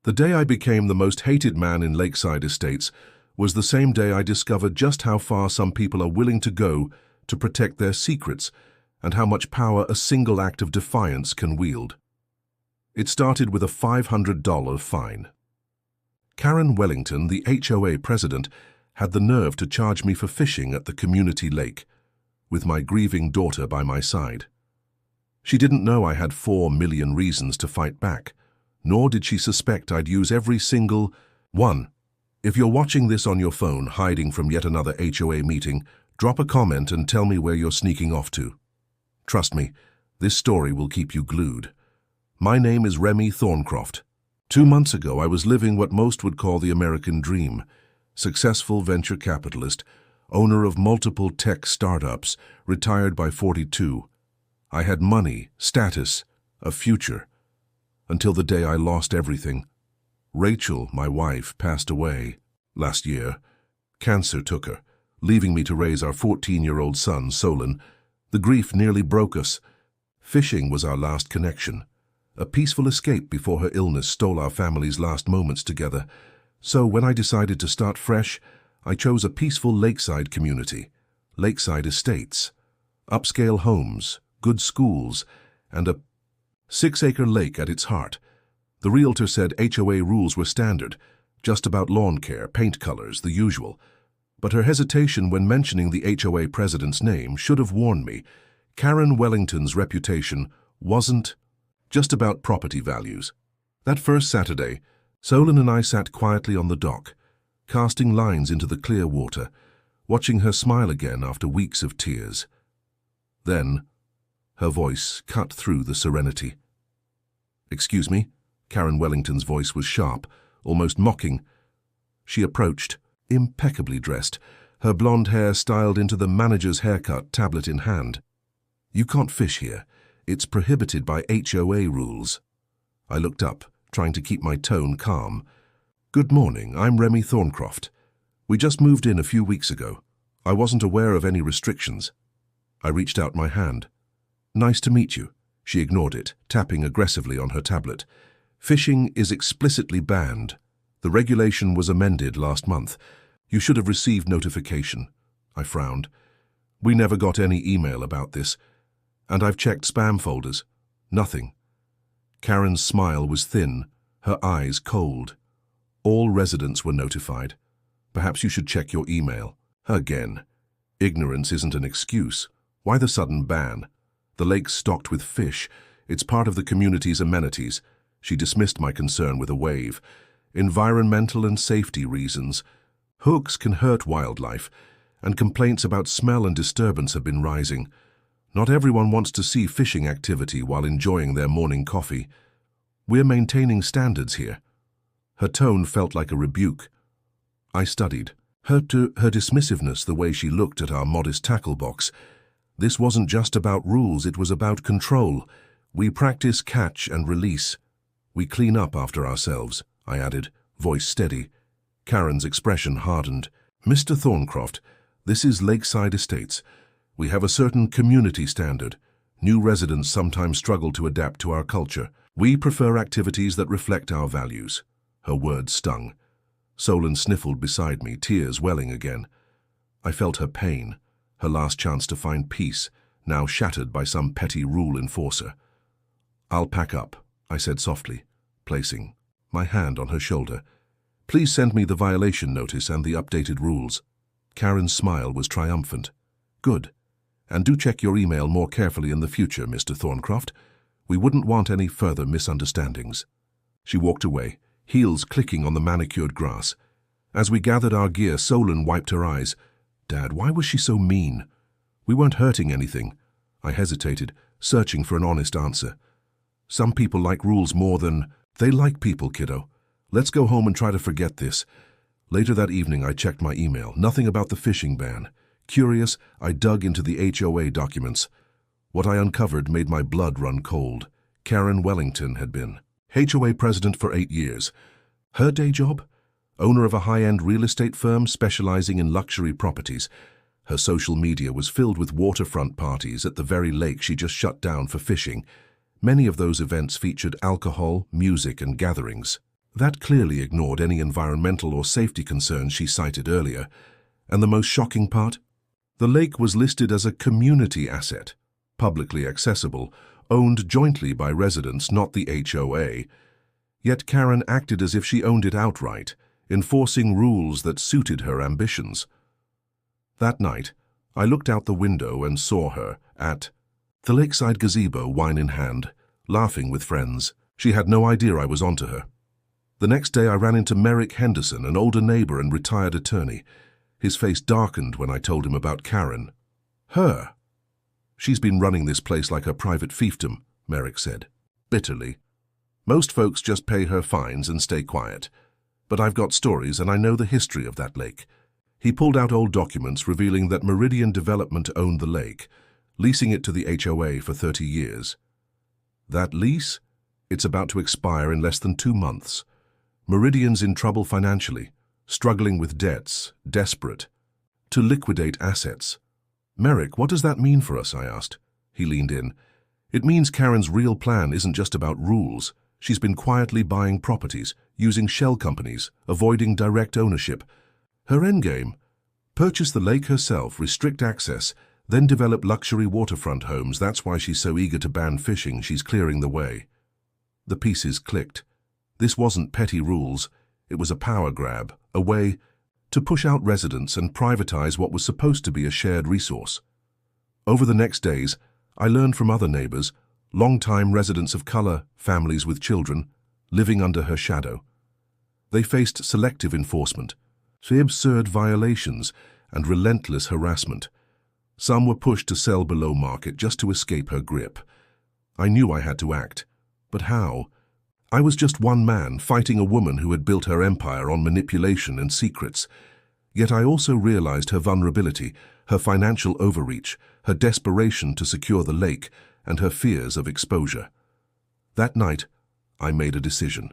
The day I became the most hated man in Lakeside Estates was the same day I discovered just how far some people are willing to go to protect their secrets and how much power a single act of defiance can wield. It started with a $500 fine. Karen Wellington, the HOA president, had the nerve to charge me for fishing at the community lake, with my grieving daughter by my side. She didn't know I had 4 million reasons to fight back, nor did she suspect I'd use every single one. If you're watching this on your phone, hiding from yet another HOA meeting, drop a comment and tell me where you're sneaking off to. Trust me, this story will keep you glued. My name is Remy Thorncroft. 2 months ago, I was living what most would call the American dream. Successful venture capitalist, owner of multiple tech startups, retired by 42. I had money, status, a future. Until the day I lost everything. Rachel, my wife, passed away last year. Cancer took her, leaving me to raise our 14-year-old son, Solon. The grief nearly broke us. Fishing was our last connection. A peaceful escape before her illness stole our family's last moments together. So when I decided to start fresh, I chose a peaceful lakeside community, Lakeside Estates, upscale homes, good schools, and a 6-acre lake at its heart. The realtor said HOA rules were standard, just about lawn care, paint colors, the usual. But her hesitation when mentioning the HOA president's name should have warned me. Karen Wellington's reputation wasn't just about property values. That first Saturday, Solon and I sat quietly on the dock, casting lines into the clear water, watching her smile again after weeks of tears. Then, her voice cut through the serenity. "Excuse me?" Karen Wellington's voice was sharp, almost mocking. She approached, impeccably dressed, her blonde hair styled into the manager's haircut, tablet in hand. "You can't fish here. It's prohibited by HOA rules." I looked up, trying to keep my tone calm. "Good morning, I'm Remy Thorncroft. We just moved in a few weeks ago. I wasn't aware of any restrictions." I reached out my hand. "Nice to meet you." She ignored it, tapping aggressively on her tablet. "Fishing is explicitly banned. The regulation was amended last month. You should have received notification." I frowned. "We never got any email about this. And I've checked spam folders. Nothing." Karen's smile was thin, her eyes cold. "All residents were notified. Perhaps you should check your email." Again. Ignorance isn't an excuse. Why the sudden ban? The lake's stocked with fish. It's part of the community's amenities. She dismissed my concern with a wave. "Environmental and safety reasons. Hooks can hurt wildlife, and complaints about smell and disturbance have been rising. Not everyone wants to see fishing activity while enjoying their morning coffee. We're maintaining standards here." Her tone felt like a rebuke. I studied. Her dismissiveness, the way she looked at our modest tackle box. This wasn't just about rules, it was about control. "We practice catch and release. We clean up after ourselves," I added, voice steady. Karen's expression hardened. "Mr. Thorncroft, this is Lakeside Estates. We have a certain community standard. New residents sometimes struggle to adapt to our culture. We prefer activities that reflect our values." Her words stung. Solon sniffled beside me, tears welling again. I felt her pain, her last chance to find peace, now shattered by some petty rule enforcer. "I'll pack up," I said softly, placing my hand on her shoulder. "Please send me the violation notice and the updated rules." Karen's smile was triumphant. "Good. And do check your email more carefully in the future, Mr. Thorncroft. We wouldn't want any further misunderstandings." She walked away, heels clicking on the manicured grass. As we gathered our gear, Solon wiped her eyes. "Dad, why was she so mean?" "We weren't hurting anything." I hesitated, searching for an honest answer. "Some people like rules more than—" "They like people, kiddo. Let's go home and try to forget this." Later that evening, I checked my email. Nothing about the fishing ban. Curious, I dug into the HOA documents. What I uncovered made my blood run cold. Karen Wellington had been HOA president for 8 years. Her day job? Owner of a high-end real estate firm specializing in luxury properties. Her social media was filled with waterfront parties at the very lake she just shut down for fishing. Many of those events featured alcohol, music, and gatherings. That clearly ignored any environmental or safety concerns she cited earlier. And the most shocking part? The lake was listed as a community asset, publicly accessible, owned jointly by residents, not the HOA. Yet Karen acted as if she owned it outright, enforcing rules that suited her ambitions. That night, I looked out the window and saw her at the lakeside gazebo, wine in hand, laughing with friends. She had no idea I was onto her. The next day I ran into Merrick Henderson, an older neighbor and retired attorney. His face darkened when I told him about Karen. Her? She's been running this place like her private fiefdom, Merrick said, bitterly. Most folks just pay her fines and stay quiet. But I've got stories and I know the history of that lake. He pulled out old documents revealing that Meridian Development owned the lake, leasing it to the HOA for 30 years. That lease? It's about to expire in less than 2 months. Meridian's in trouble financially, struggling with debts, desperate to liquidate assets. Merrick, what does that mean for us? I asked. He leaned in. It means Karen's real plan isn't just about rules. She's been quietly buying properties, using shell companies, avoiding direct ownership. Her endgame? Purchase the lake herself, restrict access, then develop luxury waterfront homes. That's why she's so eager to ban fishing. She's clearing the way. The pieces clicked. This wasn't petty rules. It was a power grab, a way to push out residents and privatize what was supposed to be a shared resource. Over the next days, I learned from other neighbors, long-time residents of color, families with children, living under her shadow. They faced selective enforcement, absurd violations, and relentless harassment. Some were pushed to sell below market just to escape her grip. I knew I had to act. But how? I was just one man fighting a woman who had built her empire on manipulation and secrets. Yet I also realized her vulnerability, her financial overreach, her desperation to secure the lake, and her fears of exposure. That night, I made a decision.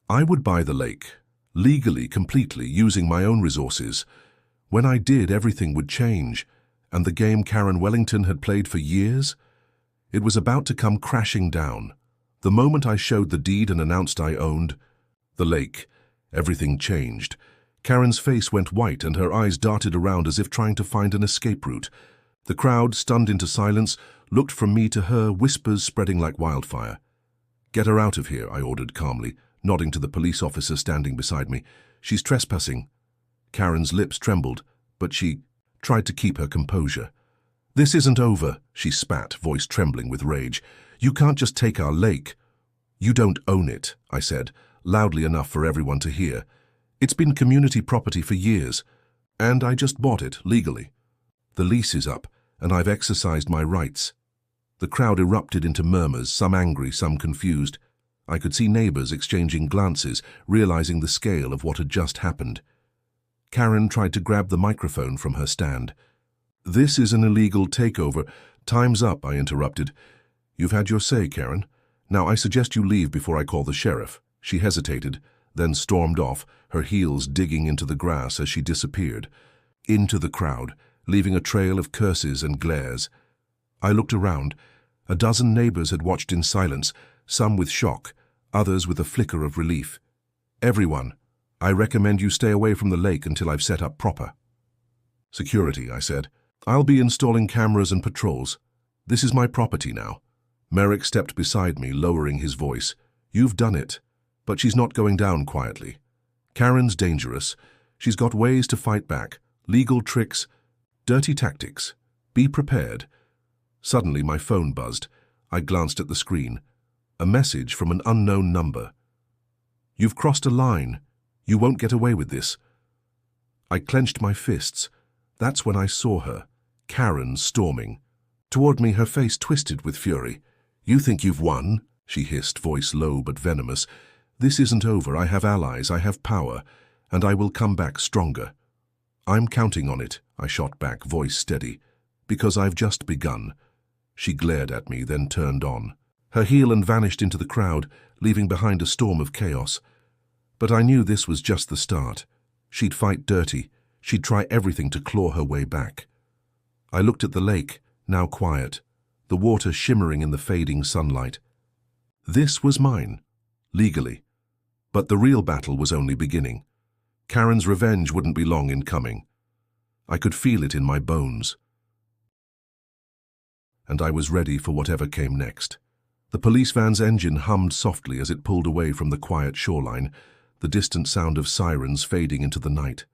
I would buy the lake, legally, completely, using my own resources. When I did, everything would change, and the game Karen Wellington had played for years? It was about to come crashing down. The moment I showed the deed and announced I owned the lake, everything changed. Karen's face went white and her eyes darted around as if trying to find an escape route. The crowd, stunned into silence, looked from me to her, whispers spreading like wildfire. Get her out of here, I ordered calmly, nodding to the police officer standing beside me. She's trespassing. Karen's lips trembled, but she tried to keep her composure. This isn't over, she spat, voice trembling with rage. You can't just take our lake. You don't own it, I said, loudly enough for everyone to hear. It's been community property for years, and I just bought it legally. The lease is up, and I've exercised my rights. The crowd erupted into murmurs, some angry, some confused. I could see neighbors exchanging glances, realizing the scale of what had just happened. Karen tried to grab the microphone from her stand. This is an illegal takeover. Time's up, I interrupted. You've had your say, Karen. Now I suggest you leave before I call the sheriff. She hesitated, then stormed off, her heels digging into the grass as she disappeared. Into the crowd, leaving a trail of curses and glares. I looked around. A dozen neighbors had watched in silence, some with shock, others with a flicker of relief. Everyone, I recommend you stay away from the lake until I've set up proper security, I said. I'll be installing cameras and patrols. This is my property now. Merrick stepped beside me, lowering his voice. You've done it, but she's not going down quietly. Karen's dangerous. She's got ways to fight back, legal tricks, dirty tactics. Be prepared. Suddenly my phone buzzed. I glanced at the screen. A message from an unknown number. You've crossed a line. You won't get away with this. I clenched my fists. That's when I saw her, Karen, storming toward me, her face twisted with fury. You think you've won? She hissed, voice low but venomous. This isn't over. I have allies, I have power, and I will come back stronger. I'm counting on it, I shot back, voice steady, because I've just begun. She glared at me, then turned on. Her heel and vanished into the crowd, leaving behind a storm of chaos. But I knew this was just the start. She'd fight dirty. She'd try everything to claw her way back. I looked at the lake, now quiet, the water shimmering in the fading sunlight. This was mine, legally. But the real battle was only beginning. Karen's revenge wouldn't be long in coming. I could feel it in my bones. And I was ready for whatever came next. The police van's engine hummed softly as it pulled away from the quiet shoreline, the distant sound of sirens fading into the night.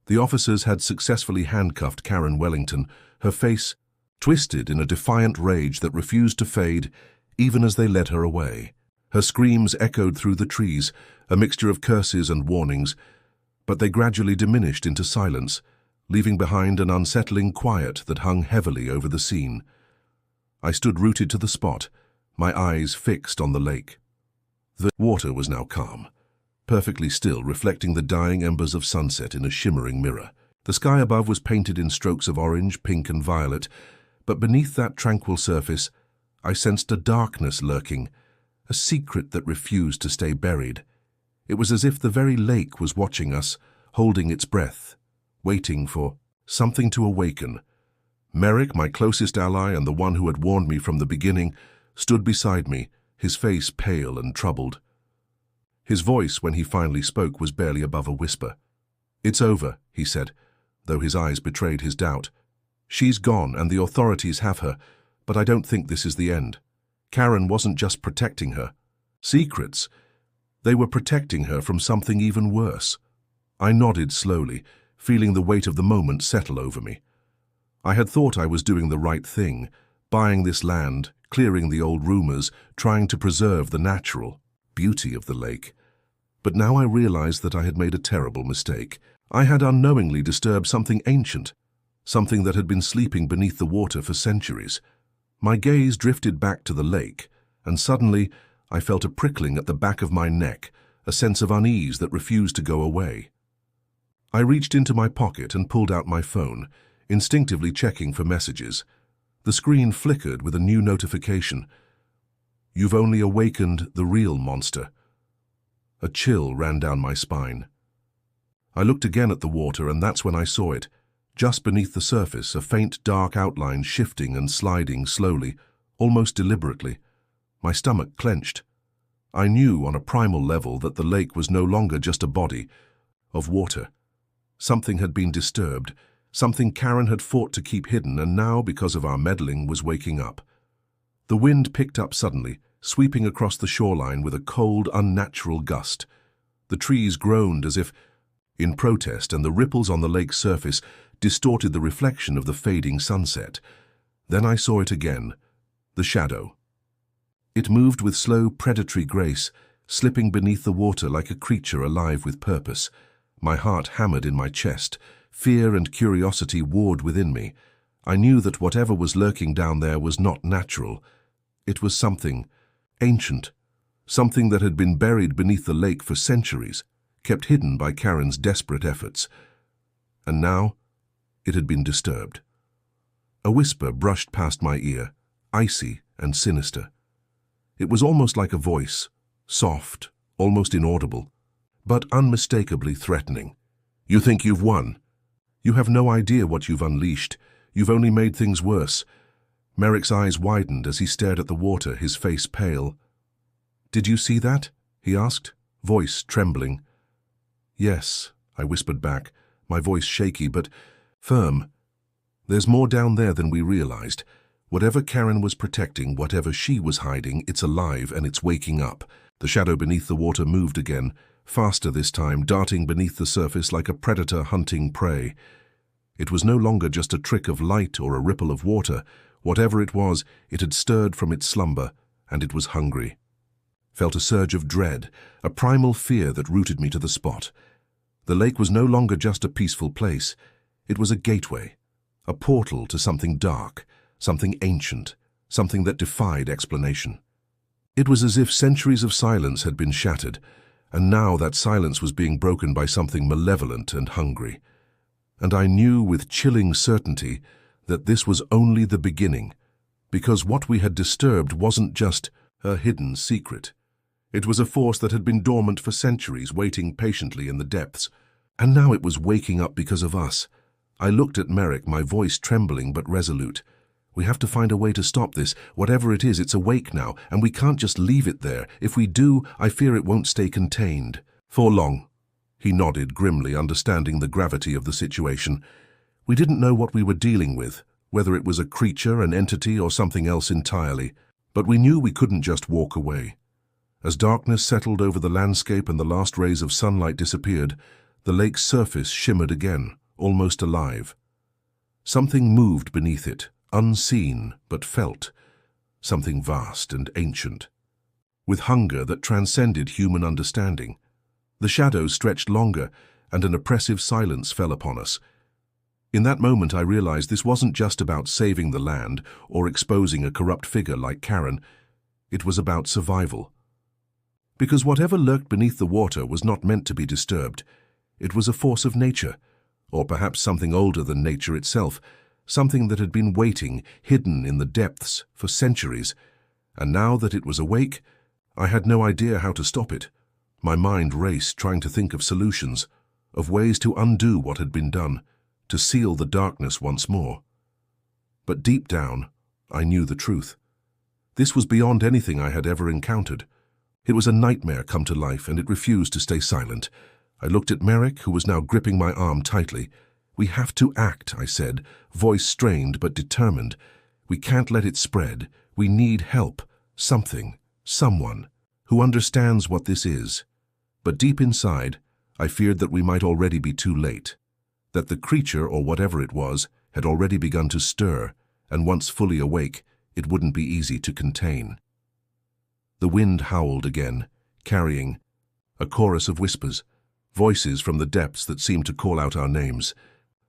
The officers had successfully handcuffed Karen Wellington, her face twisted in a defiant rage that refused to fade even as they led her away. Her screams echoed through the trees, a mixture of curses and warnings, but they gradually diminished into silence, leaving behind an unsettling quiet that hung heavily over the scene. I stood rooted to the spot, my eyes fixed on the lake. The water was now calm, perfectly still, reflecting the dying embers of sunset in a shimmering mirror. The sky above was painted in strokes of orange, pink, and violet, but beneath that tranquil surface, I sensed a darkness lurking, a secret that refused to stay buried. It was as if the very lake was watching us, holding its breath, waiting for something to awaken. Merrick, my closest ally and the one who had warned me from the beginning, stood beside me, his face pale and troubled. His voice, when he finally spoke, was barely above a whisper. "It's over," he said, though his eyes betrayed his doubt. "She's gone and the authorities have her, but I don't think this is the end. Karen wasn't just protecting her. Secrets. They were protecting her from something even worse." I nodded slowly, feeling the weight of the moment settle over me. I had thought I was doing the right thing, buying this land, clearing the old rumors, trying to preserve the natural beauty of the lake. But now I realized that I had made a terrible mistake. I had unknowingly disturbed something ancient, something that had been sleeping beneath the water for centuries. My gaze drifted back to the lake, and suddenly I felt a prickling at the back of my neck, a sense of unease that refused to go away. I reached into my pocket and pulled out my phone, instinctively checking for messages. The screen flickered with a new notification. "You've only awakened the real monster." A chill ran down my spine. I looked again at the water, and that's when I saw it. Just beneath the surface, a faint dark outline shifting and sliding slowly, almost deliberately. My stomach clenched. I knew on a primal level that the lake was no longer just a body of water. Something had been disturbed, something Karen had fought to keep hidden, and now, because of our meddling, was waking up. The wind picked up suddenly, sweeping across the shoreline with a cold, unnatural gust. The trees groaned as if in protest, and the ripples on the lake's surface distorted the reflection of the fading sunset. Then I saw it again, the shadow. It moved with slow, predatory grace, slipping beneath the water like a creature alive with purpose. My heart hammered in my chest. Fear and curiosity warred within me. I knew that whatever was lurking down there was not natural. It was something ancient, something that had been buried beneath the lake for centuries, kept hidden by Karen's desperate efforts. And now it had been disturbed. A whisper brushed past my ear, icy and sinister. It was almost like a voice, soft, almost inaudible, but unmistakably threatening. "You think you've won? You have no idea what you've unleashed. You've only made things worse." Merrick's eyes widened as he stared at the water, his face pale. "Did you see that?" he asked, voice trembling. "Yes," I whispered back, my voice shaky but firm. "There's more down there than we realized. Whatever Karen was protecting, whatever she was hiding, it's alive and it's waking up." The shadow beneath the water moved again, faster this time, darting beneath the surface like a predator hunting prey. It was no longer just a trick of light or a ripple of water. Whatever it was, it had stirred from its slumber, and it was hungry. Felt a surge of dread, a primal fear that rooted me to the spot. The lake was no longer just a peaceful place. It was a gateway, a portal to something dark, something ancient, something that defied explanation. It was as if centuries of silence had been shattered, and now that silence was being broken by something malevolent and hungry. And I knew with chilling certainty that this was only the beginning, because what we had disturbed wasn't just a hidden secret. It was a force that had been dormant for centuries, waiting patiently in the depths, and now it was waking up because of us. I looked at Merrick, my voice trembling but resolute. We have to find a way to stop this. Whatever it is, it's awake now, and we can't just leave it there. If we do, I fear it won't stay contained. For long. He nodded grimly, understanding the gravity of the situation. We didn't know what we were dealing with, whether it was a creature, an entity, or something else entirely. But we knew we couldn't just walk away. As darkness settled over the landscape and the last rays of sunlight disappeared, the lake's surface shimmered again, almost alive. Something moved beneath it, unseen but felt, something vast and ancient, with hunger that transcended human understanding. The shadows stretched longer, and an oppressive silence fell upon us. In that moment I realized this wasn't just about saving the land or exposing a corrupt figure like Karen. It was about survival. Because whatever lurked beneath the water was not meant to be disturbed. It was a force of nature, or perhaps something older than nature itself, something that had been waiting, hidden in the depths, for centuries. And now that it was awake, I had no idea how to stop it. My mind raced, trying to think of solutions, of ways to undo what had been done, to seal the darkness once more. But deep down, I knew the truth. This was beyond anything I had ever encountered. It was a nightmare come to life, and it refused to stay silent. I looked at Merrick, who was now gripping my arm tightly. "We have to act," I said, voice strained but determined. "We can't let it spread. We need help. Something, someone, who understands what this is." But deep inside, I feared that we might already be too late, that the creature, or whatever it was, had already begun to stir, and once fully awake, it wouldn't be easy to contain. The wind howled again, carrying a chorus of whispers, voices from the depths that seemed to call out our names.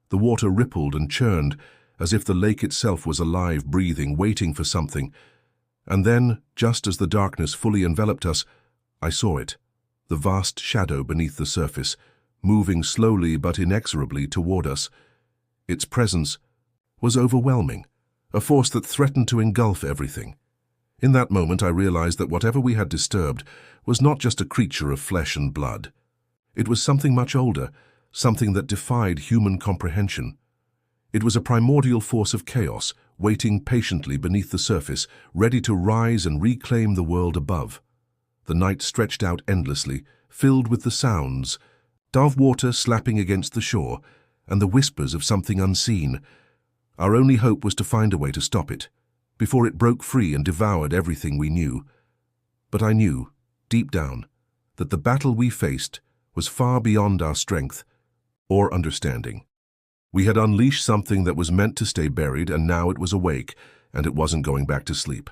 The water rippled and churned, as if the lake itself was alive, breathing, waiting for something. And then, just as the darkness fully enveloped us, I saw it, the vast shadow beneath the surface, moving slowly but inexorably toward us. Its presence was overwhelming, a force that threatened to engulf everything. In that moment I realized that whatever we had disturbed was not just a creature of flesh and blood. It was something much older, something that defied human comprehension. It was a primordial force of chaos, waiting patiently beneath the surface, ready to rise and reclaim the world above. The night stretched out endlessly, filled with the sounds, of water slapping against the shore, and the whispers of something unseen. Our only hope was to find a way to stop it, before it broke free and devoured everything we knew. But I knew, deep down, that the battle we faced was far beyond our strength or understanding. We had unleashed something that was meant to stay buried, and now it was awake, and it wasn't going back to sleep.